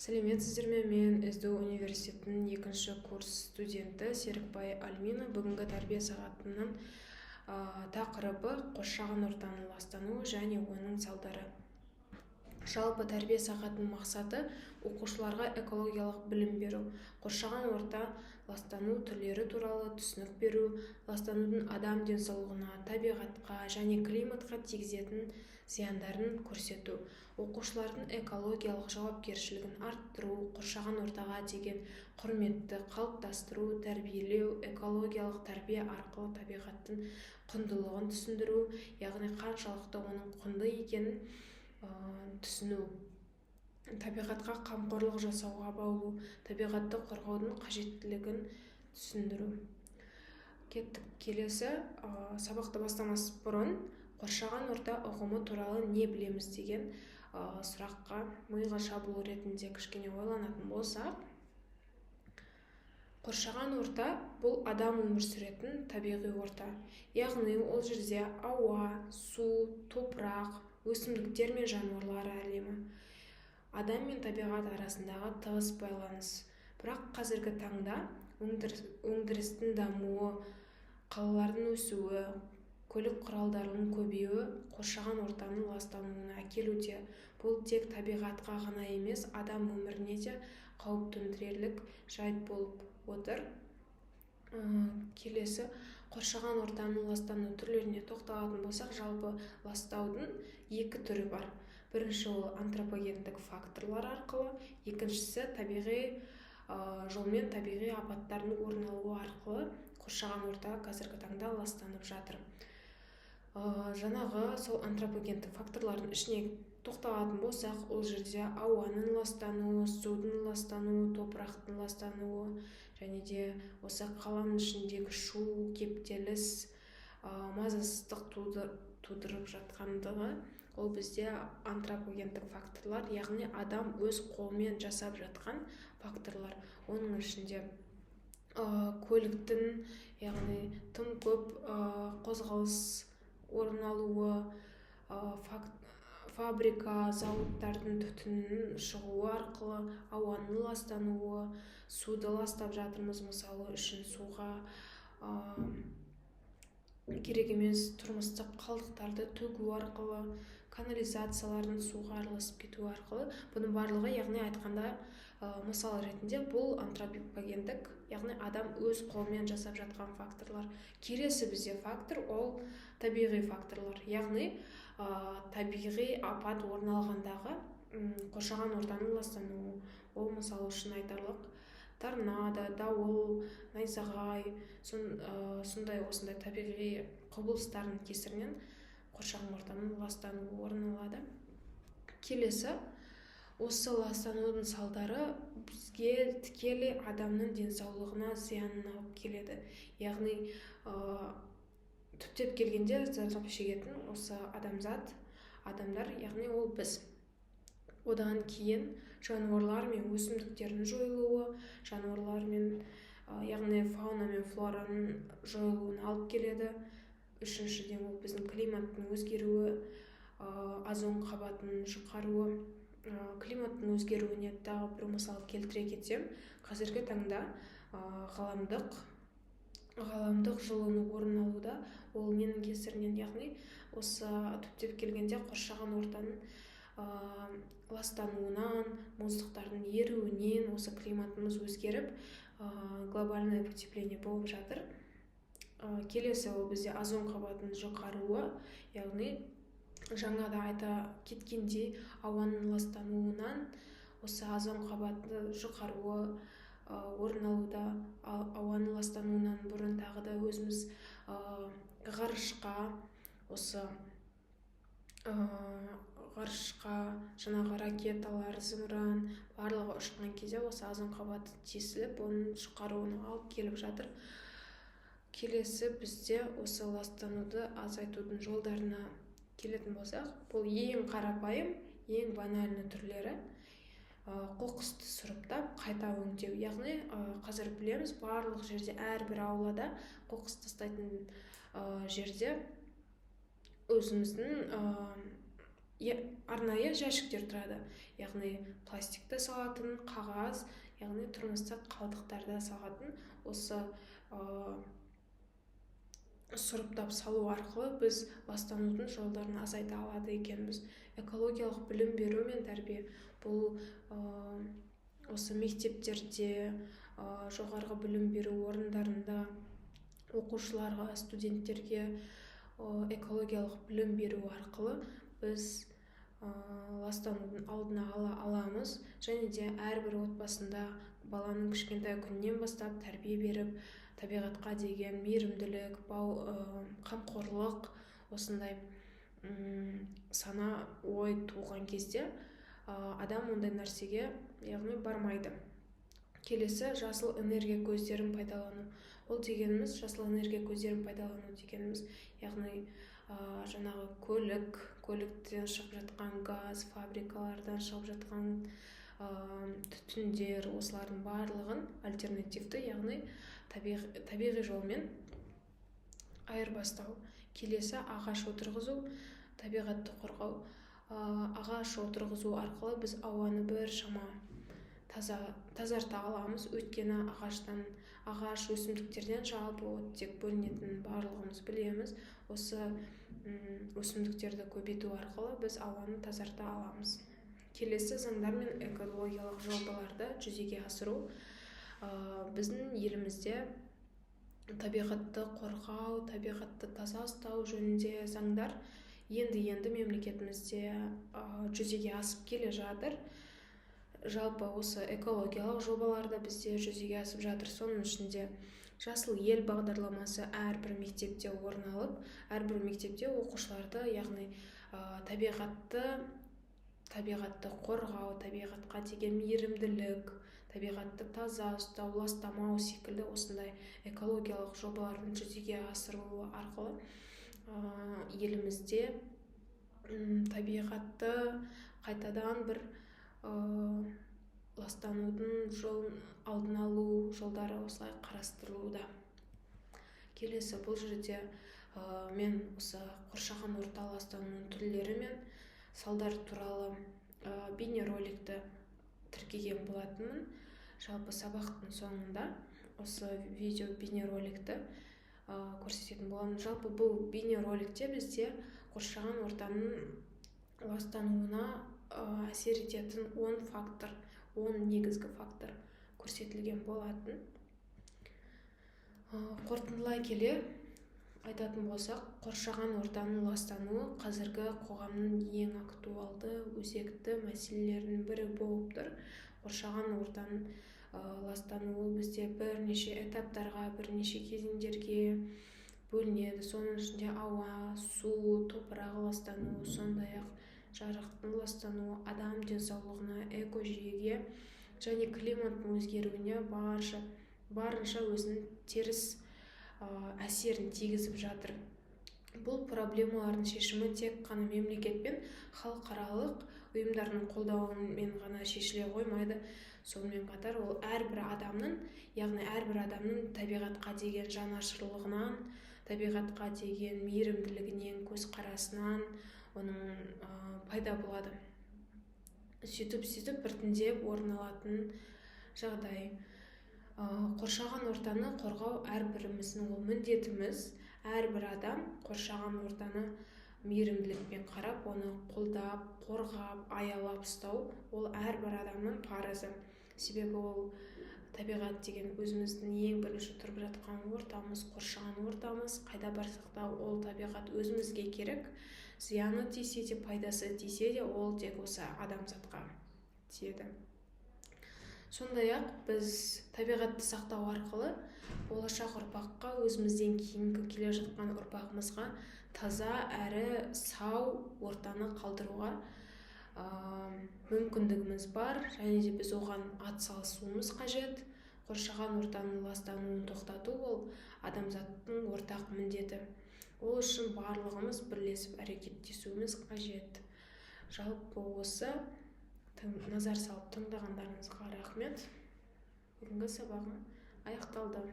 Сәлеметсіздер ме? Мен СДУ университетінің 2-ші курс студенті Серікбай Альмина. Бүгінгі тәрбие сағатының тақырыбы қоршаған ортаның ластануы және оның салдары. Жалпы тәрбие сағатының мақсаты оқушыларға экологиялық білім беру, қоршаған орта ластану түрлері туралы түсінік беру, ластанудың адам денсаулығына, табиғатқа және климатқа тигізетін зияндарын көрсету, оқушылардың экологиялық жауапкершілігін арттыру, қоршаған ортаға деген құрметті қалыптастыру, тәрбиелеу, экологиялық тәрбие арқылы табиғаттың құндылығын түсіндіру, яғни қаншалықты оның құнды екенін түсіну, табиғатқа қамқорлық жасауға баулу, табиғатты қорғаудың қажеттілігін түсіндіру. Кеттік, келесі сабақты бастамас бұрын қоршаған орта ұғымы туралы не білеміз деген сұраққа миға шабуыл ретінде кішкене ойланатын болсақ, қоршаған орта бұл адам өмір сүретін табиғи орта, яғни ол жерде ауа, су, топырақ, өсімдіктер мен жануарлар әлемі, адам мен табиғат арасындағы тығыз байланыс. Бірақ қазіргі таңда өндірістің дамуы, қалалардың өсуі, көлік құралдарының көбеюі қоршаған ортаның ластануына әкелуде. Бұл тек табиғатқа ғана емес, адам өміріне де қауіп төндірерлік жайт болып отыр. Келесі, қоршаған ортаның ластану түрлеріне тоқталатын болсақ, жалпы ластаудың екі түрі бар. Бірінші ол антропогендік факторлар арқылы, екіншісі табиғи жолмен табиғи апаттардың орын алуы арқылы қоршаған орта қазіргі таңда ластанып жатыр. Жаңағы сол антропогендік факторлардың ішіне тоқталатын болсақ, ол жерде ауаның ластануы, судың ластануы, топырақтың ластануы, және де осы қаланың ішіндегі шу, кептеліс, мазасыздық тудырып жатқандығы, ол бізде антропогендік факторлар, яғни адам өз қолымен жасап жатқан факторлар. Оның ішінде көліктің, яғни тым көп қозғалыс орын алуы, фабрика, зауыттардың түтінінің шығуы арқылы ауаның ластануы, суды ластап жатырмыз, мысалы үшін суға керек емес тұрмыстық қалдықтарды төгу арқылы, канализациялардың суға араласып кетуі арқылы, бұның барлығы, яғни айтқанда мысал ретінде, бұл антропогендік, яғни адам өз қолымен жасап жатқан факторлар. Келесі бізде фактор, ол табиғи факторлар, яғни табиғи апат орын алғандағы қоршаған ортаның ластануы. Ол мысалы үшін айтарлық торнадо, дауыл, найзағай, осындай табиғи құбылыстардың кесірінен қоршаған ортаның ластануы орын алады. Келесі, осы ластанудың салдары бізге тікелей адамның денсаулығына зиянын алып келеді. Яғни түптеп келгенде зардап шегетін осы адамдар, яғни ол біз. Одан кейін жануарлар мен өсімдіктердің жойылуы, жануарлар мен, яғни фауна мен флораның жойылуына алып келеді. Үшіншіден, ол біздің климаттың өзгеруі, озон қабатының жұқаруы. Климаттың өзгеруіне тағы бір мысал келтіре кетсем, қазіргі таңда ғаламдық жылыну орын алуда. Ол ненің кесірінен, яғни осы түптеп келгенде қоршаған ортаның ластануынан, мұздықтардың еруінен осы климатымыз өзгеріп, глобальное потепление болып жатыр. Келесі, ол бізде озон қабатының жұқаруы, яғни жаңада айта кеткендей ауаның ластануынан осы озон қабаты жұқаруы орын алуда. Ауаның ластануынан бұрын тағы да өзіміз ғарышқа жаңағы ракеталар, зымыран барлығы ұшқан кезде осы озон қабаты тесіліп, оның жұқаруына алып келіп жатыр. Келесі, бізде осы ластануды азайтудың жолдарына келетін болсақ, бұл ең қарапайым, ең банальны түрлері қоқысты сұрыптап, қайта өңдеу. Яғни қазір білеміз, барлық жерде, әрбір аулада қоқыс тастайтын жерде өзіміздің арнайы жәшіктер тұрады, яғни пластикті салатын, қағаз, яғни тұрмыстық қалдықтарды салатын. Осы сұрыптап салу арқылы біз ластанудың жолдарын азайта алады екенбіз. Экологиялық білім беру мен тәрбие бұл осы мектептерде, жоғарғы білім беру орындарында оқушыларға, студенттерге экологиялық білім беру арқылы біз ластанудың алдын ала аламыз, және де әрбір отбасында баланың кішкентай күннен бастап тәрбие беріп, табиғатқа деген мейірімділік, қамқорлық, осындай сана ой туған кезде адам ондай нәрсеге яғни бармайды. Келесі жасыл энергия көздерін пайдалану. Ол дегеніміз, жасыл энергия көздерін пайдалану дегеніміз, яғни жаңағы көліктен шығып жатқан газ, фабрикалардан шығып жатқан түтіндер, осылардың барлығын альтернативті, яғни табиғи жолмен айырбастау. Келесі ағаш отырғызу, табиғатты қорғау. Ағаш отырғызу арқылы біз ауаны біршама тазарта аламыз. Өйткені ағаш өсімдіктерден жалпы оттек бөлінетінін барлығымыз білеміз. Осы өсімдіктерді көбейту арқылы біз ауаны тазарта аламыз. Келесі заңдар мен экологиялық жобаларды жүзеге асыру. Біздің елімізде табиғатты қорғау, табиғатты таза ұстау жөнінде заңдар енді мемлекетімізде жүзеге асып келе жатыр. Жалпы осы экологиялық жобаларды бізде жүзеге асып жатыр. Соның ішінде жасыл ел бағдарламасы әрбір мектепте орын алып, әрбір мектепте оқушыларды, яғни табиғатты қорғау, табиғатқа деген мейірімділік, табиғатты таза ұстау, ластамау секілді осындай экологиялық жобалардың жүзеге асырылуы арқылы елімізде табиғатты қайтадан бір ластанудың жолын алдын алу жолдары осылай қарастырылуда. Келесі бұл жерде мен осы қоршаған орта ластануының түрлері мен салдар туралы бейнероликті тіркеген болатынмын. Жалпы сабақтың соңында осы видео бейнероликті көрсететін боламын. Жалпы бұл бейнероликте бізде қоршаған ортаның ластануына әсер ететін 10 негізгі фактор көрсетілген болатын. Қорытындылай келе айтатын болсақ, қоршаған ортаның ластануы қазіргі қоғамның ең актуалды, өзекті мәселелерінің бірі болып тұр. Қоршаған ортаның ластануы бізде бірнеше этаптарға, бірнеше кезеңдерге бөлінеді. Соның ішінде ауа, су, топырақ ластануы, сондай-ақ жарықтың ластануы адам денсаулығына, экожүйеге және климаттың өзгеруіне барынша өзінің теріс әсерін тигізіп жатыр. Бұл проблемалардың шешімі тек қана мемлекет пен халықаралық ұйымдардың қолдауымен ғана шешіле қоймайды. Сонымен қатар ол әрбір адамның табиғатқа деген жанашырлығынан, табиғатқа деген мейірімділігінен, көзқарасынан оның пайда болады. Сөйтіп біртіндеп орын алатын жағдай. Қоршаған ортаны қорғау әрбіріміздің ол міндетіміз. Әрбір адам қоршаған ортаны мейірімділікпен қарап, оны қолдап, қорғап, аялап ұстау ол әрбір адамның парызы. Себебі ол табиғат деген өзіміздің ең бірінші тұрып жатқан ортамыз, қоршаған ортамыз. Қайда барсақ та ол табиғат өзімізге керек. Зияны тисе де, пайдасы тисе де, ол тек осы адамзатқа тиеді. Сондай-ақ біз табиғатты сақтау арқылы болашақ ұрпаққа, өзімізден кейінгі келе жатқан ұрпағымызға таза әрі сау ортаны қалдыруға мүмкіндігіміз бар, және де біз оған атсалысуымыз қажет. Қоршаған ортаның ластануын тоқтату ол адамзаттың ортақ міндеті. Ол үшін барлығымыз бірлесіп әрекеттесуіміз қажет. Жалпы осы назар салып тыңдағандарыңызға рахмет. Бүгінгі сабағым аяқталды.